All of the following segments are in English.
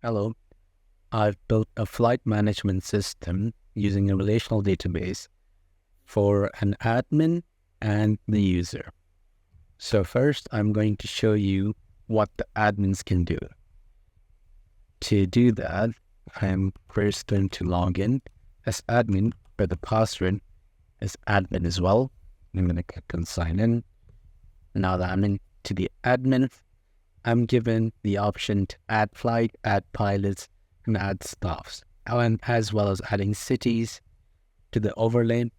Hello, I've built a flight management system using a relational database for an admin and the user. So first, I'm going to show you what the admins can do. To do that, I'm first going to log in as admin, but the password is admin as well. I'm going to click on sign in. Now that I'm into the admin, I'm given the option to add flight, add pilots, and add staffs, and as well as adding cities to the overlay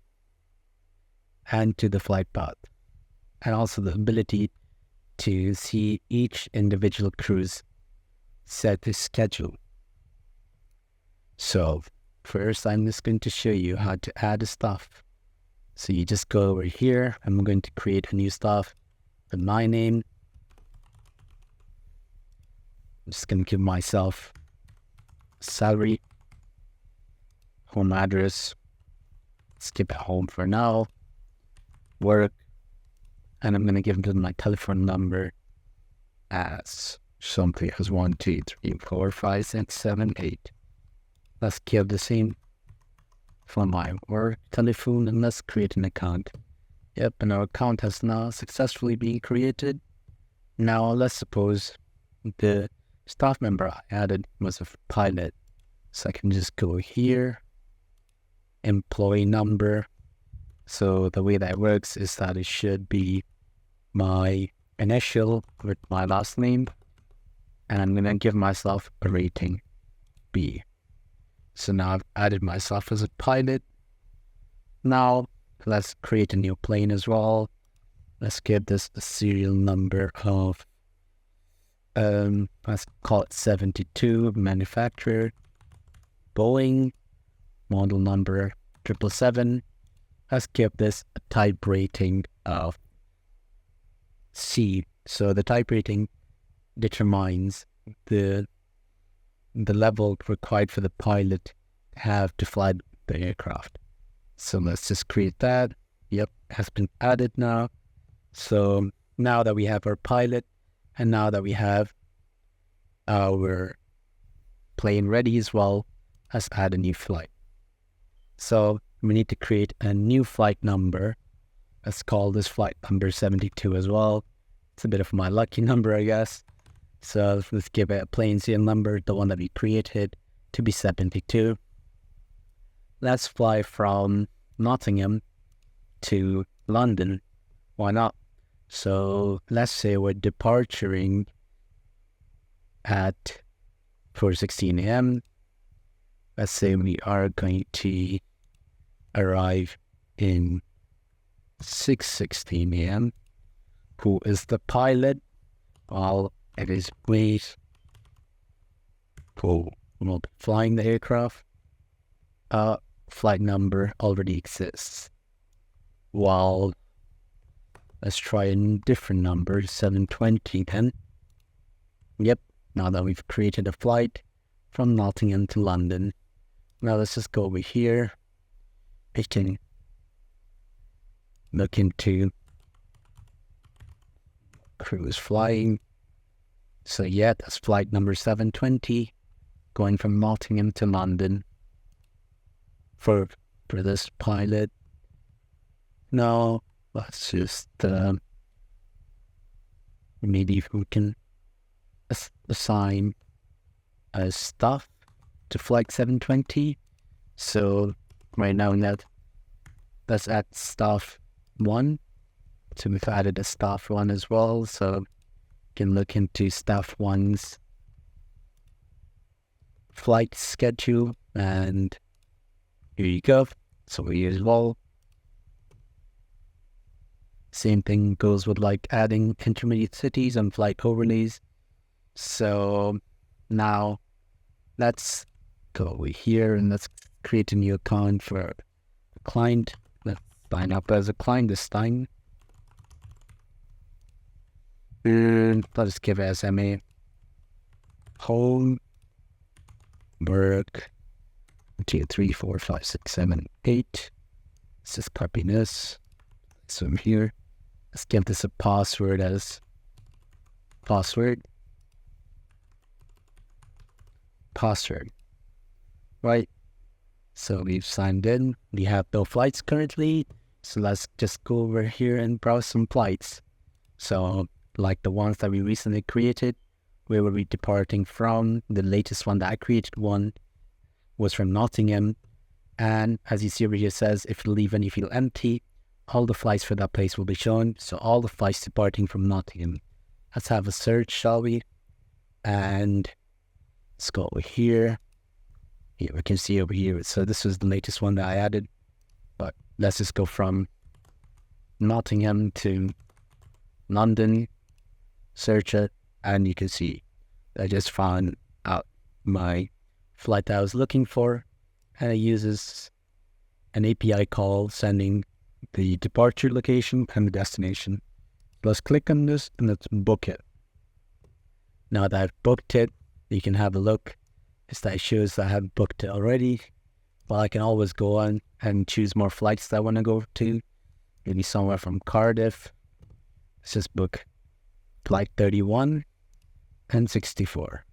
and to the flight path, and also the ability to see each individual crew's set schedule. So first, I'm just going to show you how to add a staff. So you just go over here. I'm going to create a new staff with my name. I'm just going to give myself salary, home address, skip home for now, work, and I'm going to give them my telephone number as something as 1, 2, 3, 4, 5, 6, 7, 8. Let's give the same for my work telephone, and let's create an account. Yep, and our account has now successfully been created. Now let's suppose the staff member I added was a pilot. So I can just go here, employee number. So the way that works is that it should be my initial with my last name, and I'm going to give myself a rating, B. So now I've added myself as a pilot. Now let's create a new plane as well. Let's give this a serial number of let's call it 72, manufacturer, Boeing, model number 777. Let's give this a type rating of C. So the type rating determines the level required for the pilot to have to fly the aircraft. So let's just create that. Yep, has been added now. So now that we have our pilot, and now that we have our plane ready as well, let's add a new flight. So we need to create a new flight number. Let's call this flight number 72 as well. It's a bit of my lucky number, I guess. So let's give it a plain serial number, the one that we created, to be 72. Let's fly from Nottingham to London. Why not? So let's say we're departing at 4:16 a.m. Let's say we are going to arrive in 6:16 a.m. Who is the pilot? Well, it is Wait, who will be flying the aircraft. Flight number already exists. Well, let's try a different number, 720 then. Yep, now that we've created a flight from Nottingham to London. Now let's just go over here. We can look into cruise flying. So yeah, that's flight number 720, going from Nottingham to London for this pilot. Now let's just maybe we can assign a staff to flight 720. So right now let's add staff 1. So we've added a staff 1 as well. So can look into staff 1's flight schedule, and here you go. So we use all. Same thing goes with like adding intermediate cities and flight overlays. So now let's go over here and let's create a new account for a client. Let's sign up as a client this time. And let's give it SMA home, work, 2, 3, 4, 5, 6, 7, 8. Let's just copy this. So I'm here. Let's give this a password as password. password, right? So we've signed in. We have no flights currently. So let's just go over here and browse some flights. So like the ones that we recently created, where were we departing from? The latest one that I created one was from Nottingham. And as you see over here, it says if you leave any field empty, all the flights for that place will be shown. So all the flights departing from Nottingham. Let's have a search, shall we? And let's go over here. Here we can see over here. So this was the latest one that I added. But let's just go from Nottingham to London, search it, and you can see I just found out my flight that I was looking for, and it uses an API call sending the departure location and the destination. Let's click on this and let's book it. Now that I've booked it, you can have a look. It shows that I have booked it already. Well, I can always go on and choose more flights that I want to go to. Maybe somewhere from Cardiff. Let's just book flight 31 and 64.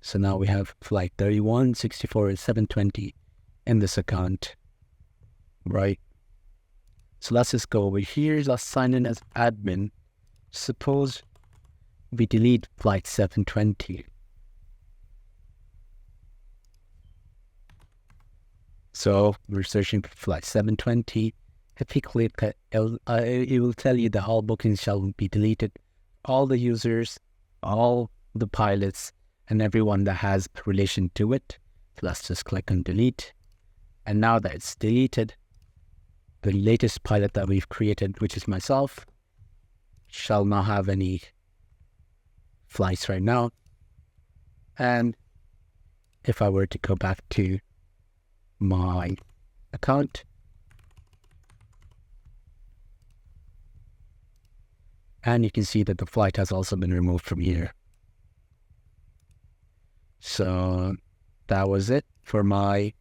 So now we have flight 31, 64 is 720 in this account, right? So let's just go over here. Let's sign in as admin. Suppose we delete flight 720. So we're searching for flight 720. If you click it, it will tell you that all bookings shall be deleted. All the users, all the pilots, and everyone that has a relation to it. So let's just click on delete. And now that it's deleted, the latest pilot that we've created, which is myself, shall not have any flights right now. And if I were to go back to my account, and you can see that the flight has also been removed from here. So that was it for my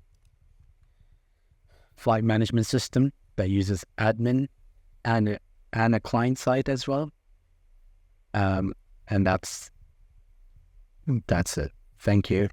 flight management system that uses admin and a client side as well. And that's it. Thank you.